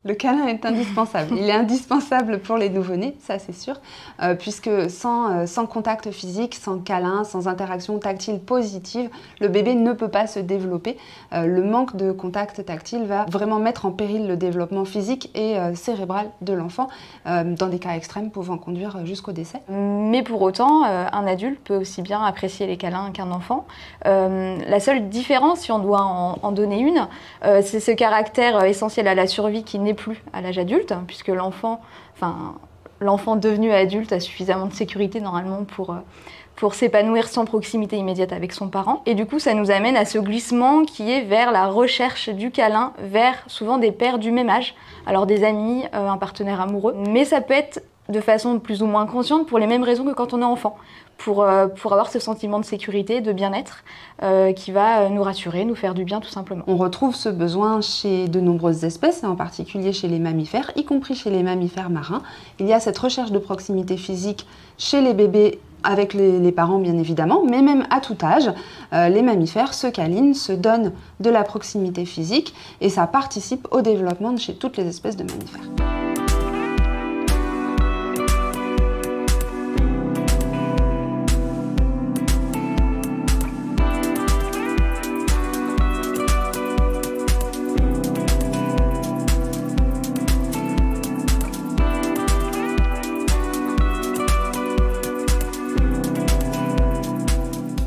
Le câlin est indispensable. Il est indispensable pour les nouveau-nés, ça c'est sûr, puisque sans contact physique, sans câlin, sans interaction tactile positive, le bébé ne peut pas se développer. Le manque de contact tactile va vraiment mettre en péril le développement physique et cérébral de l'enfant, dans des cas extrêmes pouvant conduire jusqu'au décès. Mais pour autant, un adulte peut aussi bien apprécier les câlins qu'un enfant. La seule différence, si on doit en donner une, c'est ce caractère essentiel à la survie qui n'est plus à l'âge adulte, puisque l'enfant devenu adulte a suffisamment de sécurité normalement pour s'épanouir sans proximité immédiate avec son parent. Et du coup, ça nous amène à ce glissement qui est vers la recherche du câlin, vers souvent des pairs du même âge, alors des amis, un partenaire amoureux, mais ça peut être de façon plus ou moins consciente pour les mêmes raisons que quand on est enfant, pour avoir ce sentiment de sécurité, de bien-être qui va nous rassurer, nous faire du bien tout simplement. On retrouve ce besoin chez de nombreuses espèces, en particulier chez les mammifères, y compris chez les mammifères marins. Il y a cette recherche de proximité physique chez les bébés avec les parents bien évidemment, mais même à tout âge, les mammifères se câlinent, se donnent de la proximité physique et ça participe au développement de chez toutes les espèces de mammifères.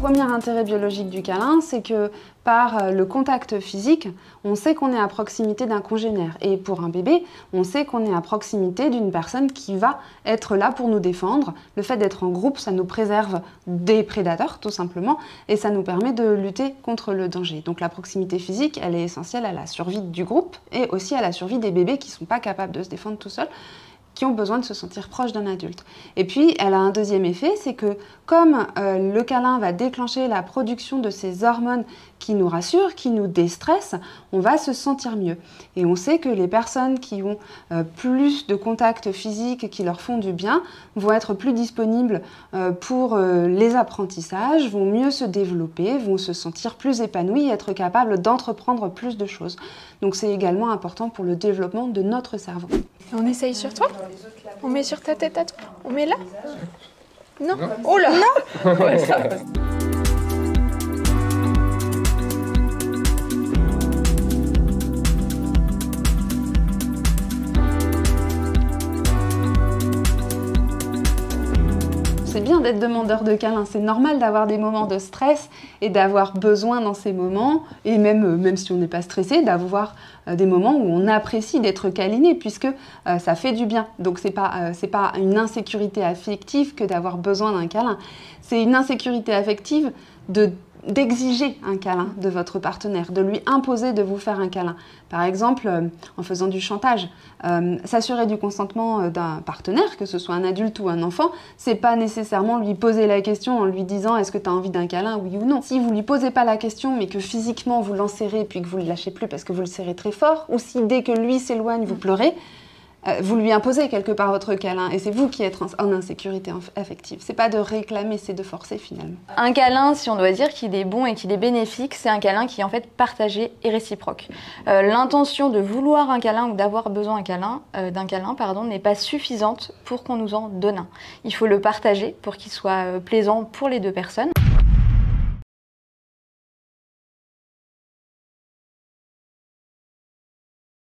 Le premier intérêt biologique du câlin, c'est que par le contact physique, on sait qu'on est à proximité d'un congénère. Et pour un bébé, on sait qu'on est à proximité d'une personne qui va être là pour nous défendre. Le fait d'être en groupe, ça nous préserve des prédateurs, tout simplement, et ça nous permet de lutter contre le danger. Donc la proximité physique, elle est essentielle à la survie du groupe et aussi à la survie des bébés qui ne sont pas capables de se défendre tout seuls, qui ont besoin de se sentir proches d'un adulte. Et puis, elle a un deuxième effet, c'est que comme le câlin va déclencher la production de ces hormones qui nous rassurent, qui nous déstressent, on va se sentir mieux. Et on sait que les personnes qui ont plus de contacts physiques qui leur font du bien vont être plus disponibles pour les apprentissages, vont mieux se développer, vont se sentir plus épanouies et être capables d'entreprendre plus de choses. Donc c'est également important pour le développement de notre cerveau. On essaye sur toi? On met sur ta tête à toi? On met là? Non? Oh là! Non! C'est bien d'être demandeur de câlins, c'est normal d'avoir des moments de stress et d'avoir besoin dans ces moments, et même si on n'est pas stressé, d'avoir des moments où on apprécie d'être câliné, puisque ça fait du bien. Donc c'est pas une insécurité affective que d'avoir besoin d'un câlin, c'est une insécurité affective d'exiger un câlin de votre partenaire, de lui imposer de vous faire un câlin. Par exemple, en faisant du chantage. S'assurer du consentement d'un partenaire, que ce soit un adulte ou un enfant, c'est pas nécessairement lui poser la question en lui disant « est-ce que tu as envie d'un câlin, oui ou non ?» Si vous lui posez pas la question, mais que physiquement vous l'enserrez et puis que vous le lâchez plus parce que vous le serrez très fort, ou si dès que lui s'éloigne, vous pleurez, vous lui imposez quelque part votre câlin et c'est vous qui êtes en insécurité affective. C'est pas de réclamer, c'est de forcer finalement. Un câlin, si on doit dire qu'il est bon et qu'il est bénéfique, c'est un câlin qui est en fait partagé et réciproque. L'intention de vouloir un câlin ou d'avoir besoin d'un câlin n'est pas suffisante pour qu'on nous en donne un. Il faut le partager pour qu'il soit plaisant pour les deux personnes.